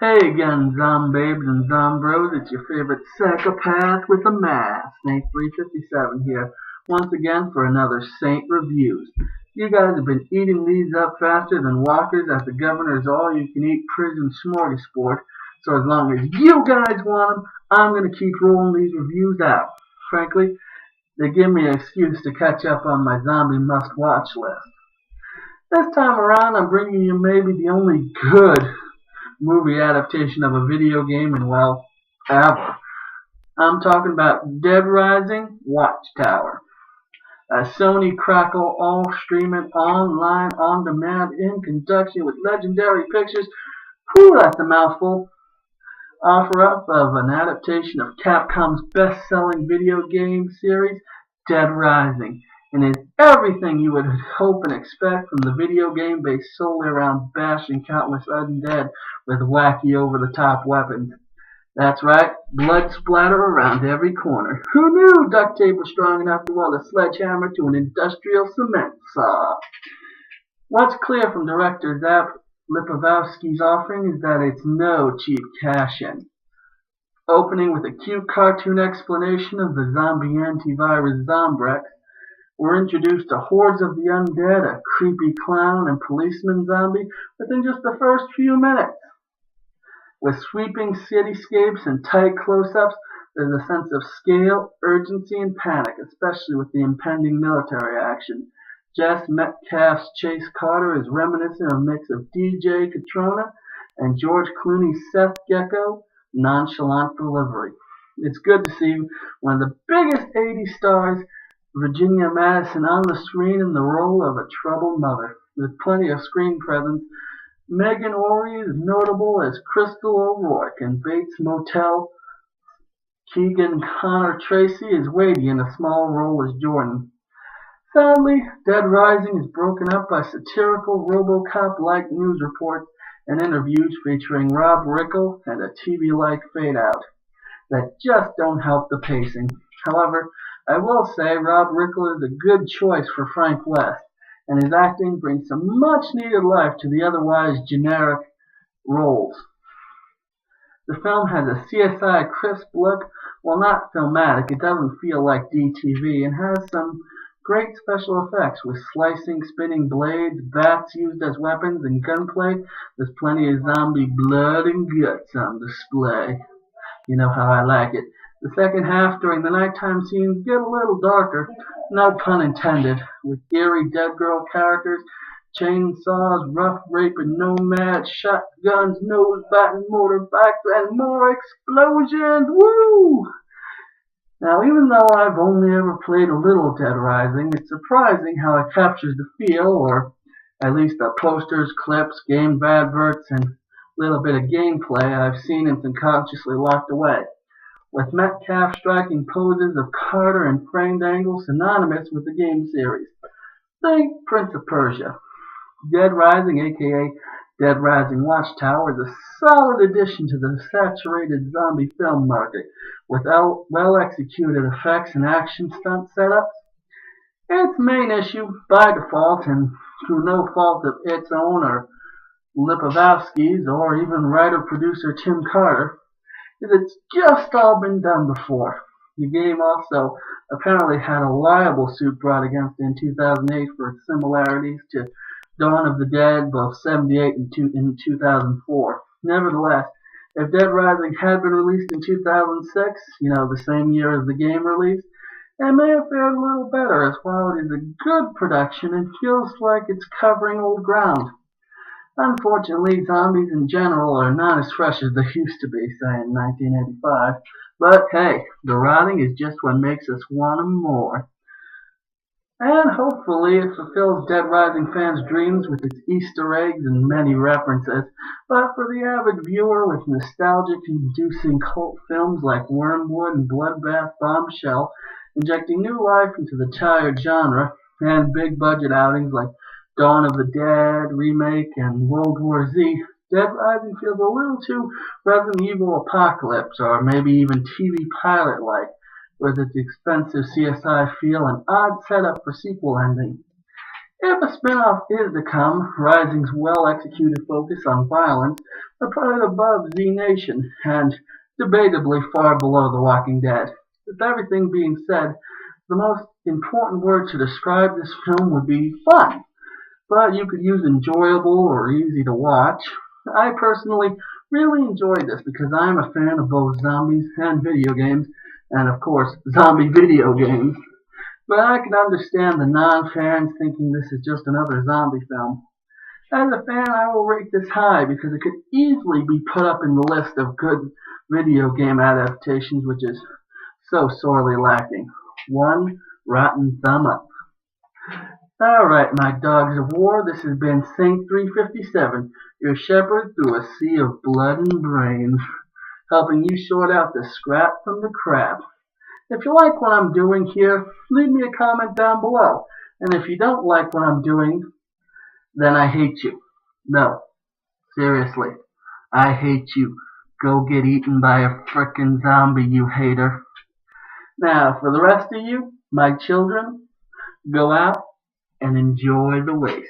Hey again, zombabes and zombros, it's your favorite psychopath with a mask, Snake357 here, once again for another Saint Reviews. You guys have been eating these up faster than walkers at the governor's all-you-can-eat prison smorgasbord, so as long as you guys want them, I'm going to keep rolling these reviews out. Frankly, they give me an excuse to catch up on my zombie must-watch list. This time around, I'm bringing you maybe the only good movie adaptation of a video game in, well, ever. I'm talking about Dead Rising Watchtower. A Sony Crackle all streaming online on demand in conjunction with Legendary Pictures. Whew, that's a mouthful. Offer up of an adaptation of Capcom's best-selling video game series, Dead Rising, and is everything you would hope and expect from the video game based solely around bashing countless undead with wacky over-the-top weapons. That's right, blood splatter around every corner. Who knew duct tape was strong enough to weld a sledgehammer to an industrial cement saw? What's clear from director Zap Lipovetsky's offering is that it's no cheap cash-in. Opening with a cute cartoon explanation of the zombie antivirus Zombrex, we're introduced to hordes of the undead, a creepy clown and policeman zombie within just the first few minutes. With sweeping cityscapes and tight close-ups, there's a sense of scale, urgency, and panic, especially with the impending military action. Jess Metcalf's Chase Carter is reminiscent of a mix of DJ Catrona and George Clooney's Seth Gecko nonchalant delivery. It's good to see one of the biggest 80 stars, Virginia Madsen, on the screen in the role of a troubled mother. With plenty of screen presence, Megan Ory is notable as Crystal O'Rourke. In Bates Motel, Keegan Connor Tracy is weighty in a small role as Jordan. Sadly, Dead Rising is broken up by satirical RoboCop-like news reports and interviews featuring Rob Riggle and a TV-like fade-out that just don't help the pacing. However, I will say Rob Riggle is a good choice for Frank West, and his acting brings some much-needed life to the otherwise generic roles. The film has a CSI crisp look. While not filmatic, it doesn't feel like DTV, and has some great special effects with slicing, spinning blades, bats used as weapons, and gunplay. There's plenty of zombie blood and guts on display. You know how I like it. The second half during the nighttime scenes get a little darker, no pun intended, with eerie dead girl characters, chainsaws, rough raping nomads, shotguns, nose-biting motorbikes, and more explosions. Woo! Now, even though I've only ever played a little Dead Rising, it's surprising how it captures the feel, or at least the posters, clips, game adverts, and a little bit of gameplay I've seen and subconsciously locked away. With Metcalf striking poses of Carter and framed angles synonymous with the game series. Think Prince of Persia. Dead Rising, aka Dead Rising Watchtower, is a solid addition to the saturated zombie film market, with well-executed effects and action stunt setups. Its main issue, by default, and through no fault of its own or Lipovetsky's or even writer-producer Tim Carter, is it's just all been done before. The game also apparently had a liable suit brought against it in 2008 for its similarities to Dawn of the Dead, both 78 and 2004. Nevertheless, if Dead Rising had been released in 2006, the same year as the game released, it may have fared a little better, as while it is a good production, it feels like it's covering old ground. Unfortunately, zombies in general are not as fresh as they used to be, say, in 1985. But hey, the rotting is just what makes us want them more. And hopefully it fulfills Dead Rising fans' dreams with its Easter eggs and many references. But for the avid viewer with nostalgic-inducing cult films like Wormwood and Bloodbath Bombshell, injecting new life into the tired genre, and big-budget outings like Dawn of the Dead remake and World War Z, Dead Rising feels a little too Resident Evil Apocalypse, or maybe even TV pilot-like, with its expensive CSI feel and odd setup for sequel ending. If a spin-off is to come, Rising's well-executed focus on violence are put it above Z Nation and debatably far below The Walking Dead. With everything being said, the most important word to describe this film would be fun, but you could use enjoyable or easy to watch. I personally really enjoyed this because I'm a fan of both zombies and video games, and of course, zombie video games. But I can understand the non-fans thinking this is just another zombie film. As a fan, I will rate this high because it could easily be put up in the list of good video game adaptations, which is so sorely lacking. One rotten thumb up. Alright, my dogs of war, this has been Saint 357, your shepherd through a sea of blood and brains, helping you sort out the scrap from the crap. If you like what I'm doing here, leave me a comment down below. And if you don't like what I'm doing, then I hate you. No, seriously, I hate you. Go get eaten by a frickin' zombie, you hater. Now, for the rest of you, my children, go out and enjoy the waste.